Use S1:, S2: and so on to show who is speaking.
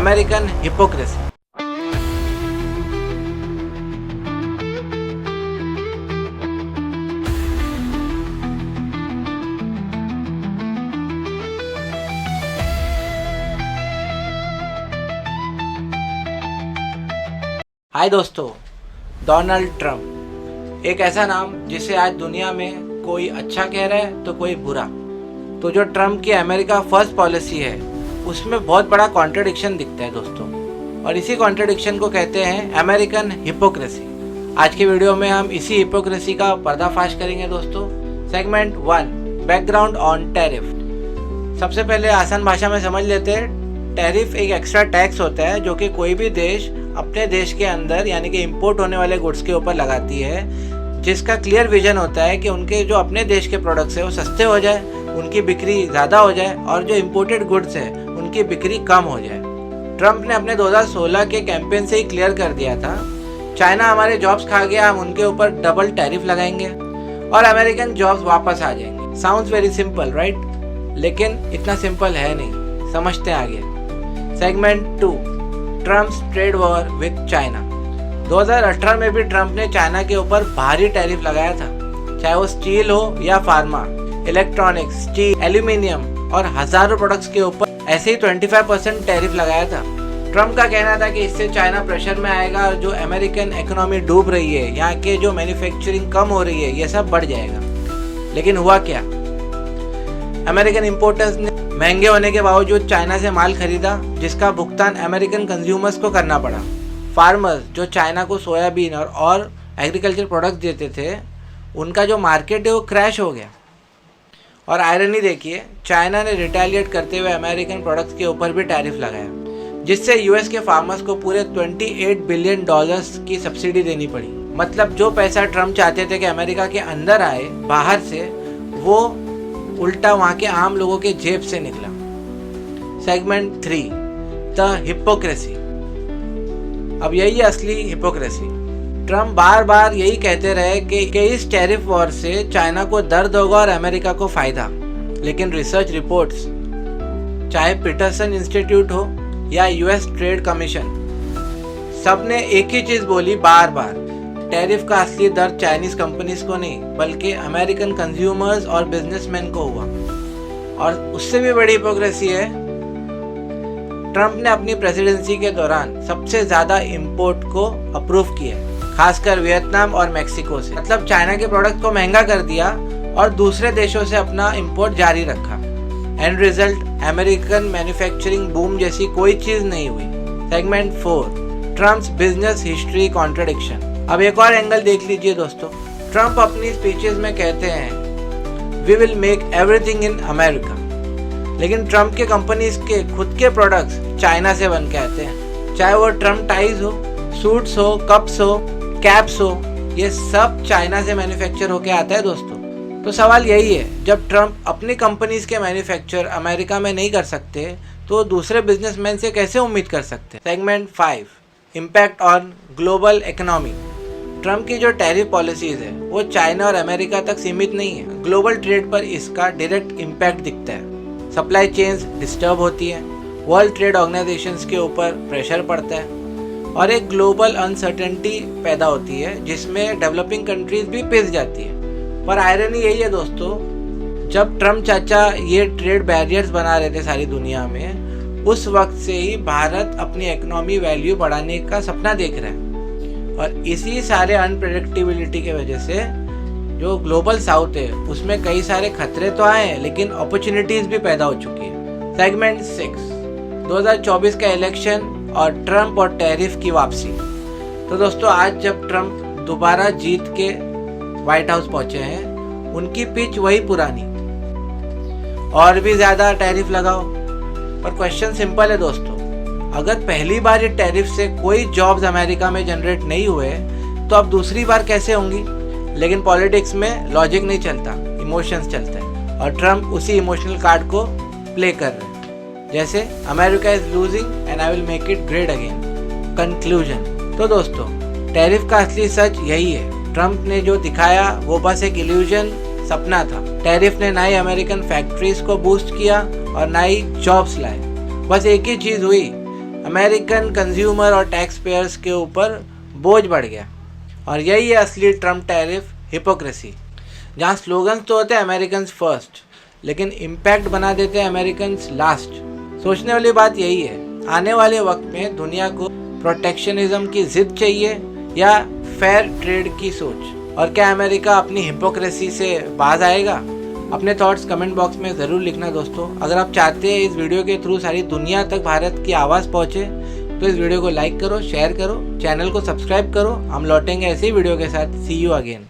S1: American hypocrisy. हाय दोस्तों, Donald Trump एक ऐसा नाम जिसे आज दुनिया में कोई अच्छा कह रहा है तो कोई बुरा। तो जो ट्रंप की अमेरिका फर्स्ट पॉलिसी है उसमें बहुत बड़ा कॉन्ट्रडिक्शन दिखता है दोस्तों, और इसी कॉन्ट्रडिक्शन को कहते हैं अमेरिकन हिपोक्रेसी। आज के वीडियो में हम इसी हिपोक्रेसी का पर्दाफाश करेंगे दोस्तों। Segment 1, background on tariff. सबसे पहले आसान भाषा में समझ लेते हैं। टैरिफ एक एक्स्ट्रा टैक्स होता है जो कि कोई भी देश अपने देश के अंदर यानी कि इंपोर्ट होने वाले गुड्स के ऊपर लगाती है, जिसका क्लियर विजन होता है कि उनके जो अपने देश के प्रोडक्ट्स है वो सस्ते हो जाए, उनकी बिक्री ज़्यादा हो जाए और जो इम्पोर्टेड गुड्स है उनकी बिक्री कम हो जाए। ट्रंप ने अपने 2016 के कैंपेन से ही क्लियर कर दिया था, चाइना हमारे जॉब्स खा गया, हम उनके ऊपर डबल टैरिफ लगाएंगे और अमेरिकन जॉब्स वापस आ जाएंगे। साउंड्स वेरी सिंपल राइट, लेकिन इतना सिंपल है नहीं, समझते हैं आगे। Segment 2, Trump's trade war with China. 2018 में भी ट्रंप ने चाइना के ऊपर भारी टैरिफ लगाया था, चाहे वो स्टील हो या फार्मा, इलेक्ट्रॉनिक्स, स्टील, एल्यूमिनियम और हजारों प्रोडक्ट्स के ऊपर ऐसे ही 25% टैरिफ लगाया था। ट्रंप का कहना था कि इससे चाइना प्रेशर में आएगा और जो अमेरिकन इकोनॉमी डूब रही है, यहाँ के जो मैन्युफैक्चरिंग कम हो रही है, ये सब बढ़ जाएगा। लेकिन हुआ क्या? अमेरिकन इंपोर्टर्स ने महंगे होने के बावजूद चाइना से माल खरीदा, जिसका भुगतान अमेरिकन कंज्यूमर्स को करना पड़ा। फार्मर्स जो चाइना को सोयाबीन और एग्रीकल्चर प्रोडक्ट्स देते थे, उनका जो मार्केट है वो क्रैश हो गया। और आयरनी देखिए, चाइना ने रिटेलिएट करते हुए अमेरिकन प्रोडक्ट्स के ऊपर भी टैरिफ लगाया, जिससे यूएस के फार्मर्स को पूरे $28 बिलियन की सब्सिडी देनी पड़ी। मतलब जो पैसा ट्रंप चाहते थे कि अमेरिका के अंदर आए बाहर से, वो उल्टा वहाँ के आम लोगों के जेब से निकला। Segment 3, the hypocrisy. अब यही असली हिपोक्रेसी। ट्रंप बार बार यही कहते रहे कि इस टैरिफ वॉर से चाइना को दर्द होगा और अमेरिका को फायदा। लेकिन रिसर्च रिपोर्ट्स, चाहे पीटरसन इंस्टीट्यूट हो या यूएस ट्रेड कमीशन, सबने एक ही चीज बोली बार बार, टैरिफ का असली दर्द चाइनीज कंपनीज को नहीं बल्कि अमेरिकन कंज्यूमर्स और बिजनेसमैन को हुआ। और उससे भी बड़ी हिपोक्रेसी है, ट्रंप ने अपनी प्रेसिडेंसी के दौरान सबसे ज्यादा इंपोर्ट को अप्रूव किया, खासकर वियतनाम और मेक्सिको से। मतलब चाइना के प्रोडक्ट को महंगा कर दिया और दूसरे देशों से अपना इंपोर्ट जारी रखा। And result, American manufacturing boom जैसी कोई चीज नहीं हुई। Segment 4, Trump's business history contradiction. अब एक और एंगल देख लीजिए दोस्तों। ट्रंप अपनी स्पीचेस में कहते हैं we will make everything in America, लेकिन ट्रंप के कंपनीज के खुद के प्रोडक्ट्स चाइना से बन के आते हैं। चाहे वो ट्रंप टाइज हो, सूट्स हो, कप्स हो, कैप्स हो, ये सब चाइना से मैन्युफैक्चर होके आता है दोस्तों। तो सवाल यही है, जब ट्रंप अपनी कंपनीज के मैन्युफैक्चर अमेरिका में नहीं कर सकते तो दूसरे बिजनेसमैन से कैसे उम्मीद कर सकते? Segment 5, impact on global economy. Trump की जो टैरिफ पॉलिसीज है वो चाइना और अमेरिका तक सीमित नहीं है, ग्लोबल ट्रेड पर इसका डायरेक्ट इम्पैक्ट दिखता है। सप्लाई चेन्स डिस्टर्ब होती है, वर्ल्ड ट्रेड ऑर्गेनाइजेशंस के ऊपर प्रेशर पड़ता है और एक ग्लोबल अनसर्टेनिटी पैदा होती है जिसमें डेवलपिंग कंट्रीज भी पिस जाती है। पर आयरनी यही है दोस्तों, जब ट्रंप चाचा ये ट्रेड बैरियर्स बना रहे थे सारी दुनिया में, उस वक्त से ही भारत अपनी इकोनॉमी वैल्यू बढ़ाने का सपना देख रहा है। और इसी सारे अनप्रेडिक्टेबिलिटी के वजह से जो ग्लोबल साउथ है उसमें कई सारे खतरे तो आए हैं, लेकिन अपॉर्चुनिटीज भी पैदा हो चुकी है। सेगमेंट 6, 2024 का इलेक्शन और ट्रंप और टैरिफ की वापसी। तो दोस्तों, आज जब ट्रंप दोबारा जीत के व्हाइट हाउस पहुंचे हैं, उनकी पिच वही पुरानी, और भी ज्यादा टैरिफ लगाओ। पर क्वेश्चन सिंपल है दोस्तों, अगर पहली बार ये टैरिफ से कोई जॉब्स अमेरिका में जनरेट नहीं हुए तो अब दूसरी बार कैसे होंगी? लेकिन पॉलिटिक्स में लॉजिक नहीं चलता, इमोशंस चलता है, और ट्रंप उसी इमोशनल कार्ड को प्ले कर रहे हैं। जैसे America is losing and I will make it great again. Conclusion, तो दोस्तों टैरिफ का असली सच यही है, ट्रंप ने जो दिखाया वो बस एक इल्यूजन, सपना था। टैरिफ ने ना ही अमेरिकन फैक्ट्रीज को बूस्ट किया और ना ही जॉब्स लाए। बस एक ही चीज हुई, अमेरिकन कंज्यूमर और टैक्स पेयर्स के ऊपर बोझ बढ़ गया। और यही है असली ट्रम्प टैरिफ हिपोक्रेसी, जहाँ स्लोगन्स तो होते हैं अमेरिकन फर्स्ट, लेकिन इम्पैक्ट बना देते हैं अमेरिकन लास्ट। सोचने वाली बात यही है, आने वाले वक्त में दुनिया को प्रोटेक्शनिज्म की जिद चाहिए या फेयर ट्रेड की सोच, और क्या अमेरिका अपनी हिपोक्रेसी से बाज आएगा? अपने थॉट्स कमेंट बॉक्स में ज़रूर लिखना दोस्तों। अगर आप चाहते हैं इस वीडियो के थ्रू सारी दुनिया तक भारत की आवाज़ पहुँचे तो इस वीडियो को लाइक करो, शेयर करो, चैनल को सब्सक्राइब करो। हम लौटेंगे ऐसे ही वीडियो के साथ। सी यू अगेन।